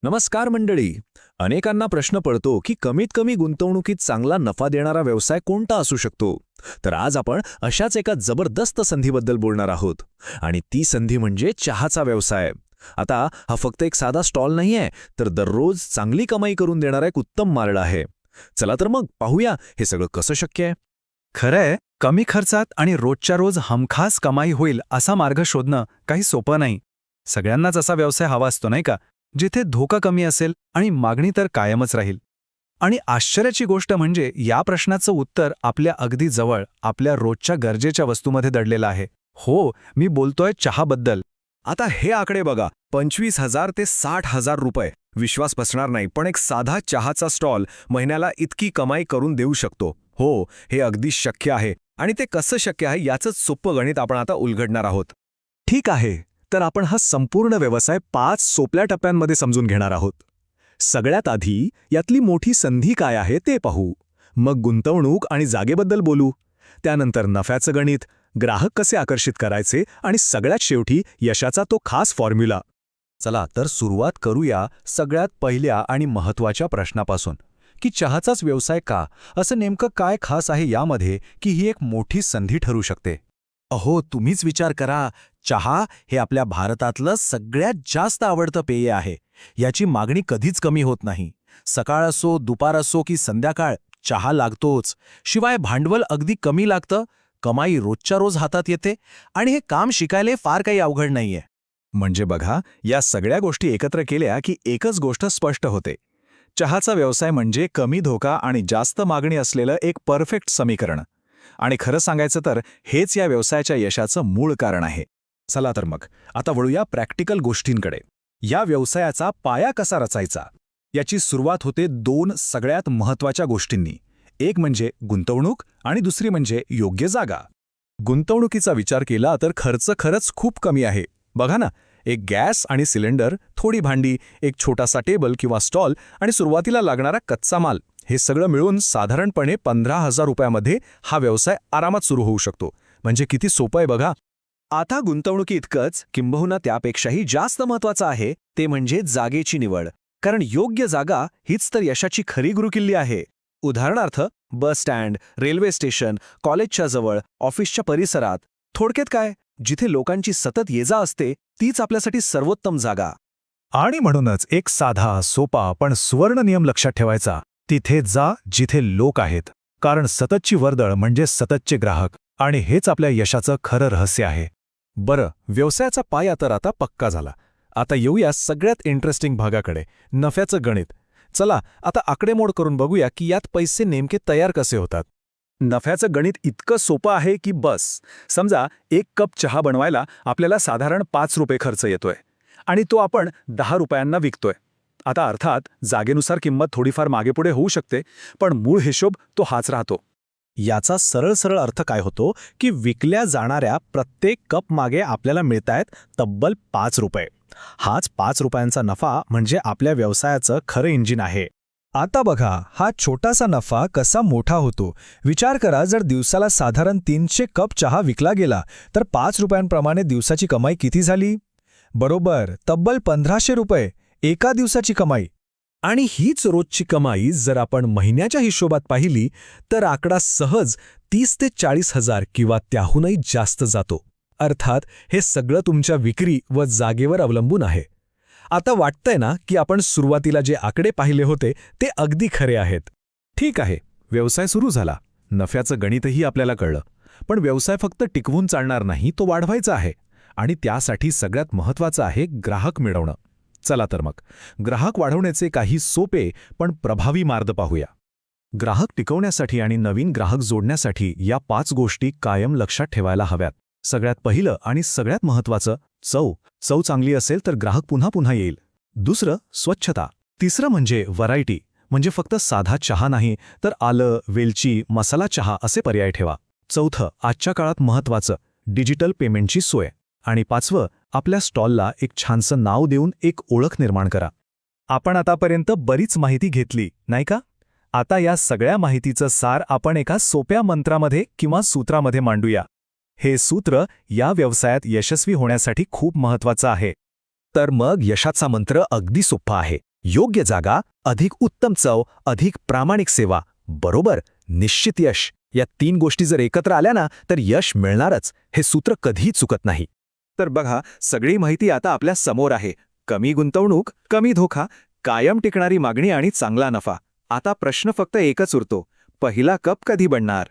नमस्कार मंडळी. अनेकांना प्रश्न पडतो की कमीत कमी गुंतवणुकीत चांगला नफा देणारा व्यवसाय कोणता असू शकतो. तर आज आपण अशाच एका जबरदस्त संधीबद्दल बोलणार आहोत. आणि ती संधी म्हणजे चहाचा व्यवसाय. आता हा फक्त एक साधा स्टॉल नाहीये, तर दररोज चांगली कमाई करून देणारा एक उत्तम मार्ग आहे. चला तर मग पाहूया हे सगळं कसं शक्य आहे. खरंय, कमी खर्चात आणि रोजच्या रोज हमखास कमाई होईल असा मार्ग शोधणं काही सोपं नाही. सगळ्यांनाच असा व्यवसाय हवा असतो नाही का, जिथे धोका कमी असेल आणि मागणी तर कायमच राहील. आणि आश्चर्याची गोष्ट म्हणजे या प्रश्नाचं उत्तर आपल्या अगदी जवळ, आपल्या रोजच्या गरजेच्या वस्तूमध्ये दडलेलं आहे. हो, मी बोलतोय चहाबद्दल. आता हे आकडे बघा, 25,000 ते 60,000 रुपये. विश्वास बसणार नाही, पण एक साधा चहाचा स्टॉल महिन्याला इतकी कमाई करून देऊ शकतो. हो, हे अगदी शक्य आहे. आणि ते कसं शक्य आहे याचंच सोपं गणित आपण आता उलगडणार आहोत. ठीक आहे, तर आपण हा संपूर्ण व्यवसाय 5 सोप्या टप्प्यांमध्ये समजून घेणार आहोत. सगळ्यात आधी यातली मोठी संधी काय आहे ते पाहू. मग गुंतवणूक आणि जागेबद्दल बोलू. त्यानंतर नफ्याचं गणित, ग्राहक कसे आकर्षित करायचे आणि सगळ्यात शेवटी यशाचा तो खास फॉर्म्युला. चला तर सुरुवात करूया सगळ्यात पहिल्या आणि महत्त्वाच्या प्रश्नापासून, की चहाचाच व्यवसाय का? असं नेमकं काय खास आहे यामध्ये की ही एक मोठी संधी ठरू शकते? अहो, तुम्हीच विचार करा. चहा हे आपल्या भारतातलं सगळ्यात जास्त आवडतं पेय आहे. याची मागणी कधीच कमी होत नाही. सकाळ असो, दुपार असो की संध्याकाळ, चहा लागतोच. शिवाय भांडवल अगदी कमी लागतं, कमाई रोजच्या रोज हातात येते आणि हे काम शिकायला फार काही अवघड नाहीये. म्हणजे बघा, या सगळ्या गोष्टी एकत्र केल्या की एकच गोष्ट स्पष्ट होते. चहाचा व्यवसाय म्हणजे कमी धोका आणि जास्त मागणी असलेलं एक परफेक्ट समीकरण. आणि खरं सांगायचं तर हेच या व्यवसायाच्या यशाचं मूळ कारण आहे. चला तर मग आता वळूया प्रॅक्टिकल गोष्टींकडे. या व्यवसायाचा पाया कसा रचायचा याची सुरुवात होते 2 सगळ्यात महत्त्वाच्या गोष्टींनी. एक म्हणजे गुंतवणूक आणि दुसरी म्हणजे योग्य जागा. गुंतवणुकीचा विचार केला तर खर्च खरंच खूप कमी आहे. बघा ना, एक गॅस आणि सिलेंडर, थोडी भांडी, एक छोटासा टेबल किंवा स्टॉल आणि सुरुवातीला लागणारा कच्चा माल, हे सगळं मिळून साधारणपणे 15,000 रुपयामध्ये हा व्यवसाय आरामात सुरू होऊ शकतो. म्हणजे किती सोपं आहे बघा. आता गुंतवणुकी इतकंच किंबहुना त्यापेक्षाही जास्त महत्त्वाचं आहे ते म्हणजे जागेची निवड. कारण योग्य जागा हीच तर यशाची खरी गुरुकिल्ली आहे. उदाहरणार्थ, बस स्टँड, रेल्वे स्टेशन, कॉलेजच्या जवळ, ऑफिसच्या परिसरात. थोडक्यात काय, जिथे लोकांची सतत ये-जा असते तीच आपल्यासाठी सर्वोत्तम जागा. आणि म्हणूनच एक साधा, सोपा पण सुवर्ण नियम लक्षात ठेवायचा. तिथे जा जिथे लोक आहेत. कारण सततची वर्दळ म्हणजे सततचे ग्राहक. आणि हेच आपल्या यशाचं खरं रहस्य आहे. बरं, व्यवसायाचा पाया तर आता पक्का झाला. आता येऊया सगळ्यात इंटरेस्टिंग भागाकडे, नफ्याचं गणित. चला आता आकडेमोड करून बघूया की यात पैसे नेमके तयार कसे होतात. नफ्याचं गणित इतकं सोपं आहे की बस. समजा 1 कप चहा बनवायला आपल्याला साधारण 5 रुपये खर्च येतोय आणि तो आपण 10 रुपयांना विकतोय. आता अर्थात जागेनुसार किंमत थोडीफार मागेपुढे होऊ शकते, पण मूळ हिशोब तो हाच राहतो. याचा सरळ सरळ अर्थ काय होतो की विकल्या जाणाऱ्या प्रत्येक कप मागे आपल्याला मिळतायत तब्बल 5 रुपये. हाच 5 रुपयांचा नफा म्हणजे आपल्या व्यवसायाचं खरं इंजिन आहे. आता बघा, हा छोटासा नफा कसा मोठा होतो. विचार करा, जर दिवसाला साधारण 300 कप चहा विकला गेला तर 5 रुपयांप्रमाणे दिवसाची कमाई किती झाली? बरोबर, तब्बल 1500 रुपये एका दिवसाची कमाई. आणि हीच रोजची कमाई जर आपण महिन्याच्या हिशोबात पाहिली तर आकडा सहज 30 ते 40,000 किंवा त्याहूनही जास्त जातो. अर्थात हे सगळं तुमच्या विक्री व जागेवर अवलंबून आहे. आता वाटतंय ना की आपण सुरुवातीला जे आकडे पाहिले होते ते अगदी खरे आहेत. ठीक आहे, व्यवसाय सुरू झाला, नफ्याचं गणितही आपल्याला कळलं. पण व्यवसाय फक्त टिकवून चालणार नाही, तो वाढवायचा आहे. आणि त्यासाठी सगळ्यात महत्त्वाचं आहे ग्राहक मिळवणं. चला तर मग ग्राहक वाढवण्याचे काही सोपे पण प्रभावी मार्ग पाहूया. ग्राहक टिकवण्यासाठी आणि नवीन ग्राहक जोडण्यासाठी या 5 गोष्टी कायम लक्षात ठेवायला हव्यात. सगळ्यात पहिलं आणि सगळ्यात महत्त्वाचं, चव. चव चांगली असेल तर ग्राहक पुन्हा पुन्हा येईल. दुसरं, स्वच्छता. तिसरं म्हणजे व्हरायटी. म्हणजे फक्त साधा चहा नाही तर आलं, वेलची, मसाला चहा असे पर्याय ठेवा. चौथं, आजच्या काळात महत्त्वाचं, डिजिटल पेमेंटची सोय. आणि 5वं, आपल्या स्टॉलला एक छानसं नाव देऊन एक ओळख निर्माण करा. आपण आतापर्यंत बरीच माहिती घेतली, नाही का? आता या सगळ्या माहितीचं सार आपण एका सोप्या मंत्रामध्ये किंवा सूत्रामध्ये मांडूया. हे सूत्र या व्यवसायात यशस्वी होण्यासाठी खूप महत्त्वाचं आहे. तर मग यशाचा मंत्र अगदी सोपा आहे. योग्य जागा, अधिक उत्तम चव, अधिक प्रामाणिक सेवा, बरोबर निश्चित यश. या 3 गोष्टी जर एकत्र आल्या ना तर यश मिळणारच. हे सूत्र कधीही चुकत नाही. तर बघा, सगळी माहिती आता आपल्या समोर आहे. कमी गुंतवणूक, कमी धोका, कायम टिकणारी मागणी आणि चांगला नफा. आता प्रश्न फक्त एकच उरतो, पहिला कप कधी बनणार?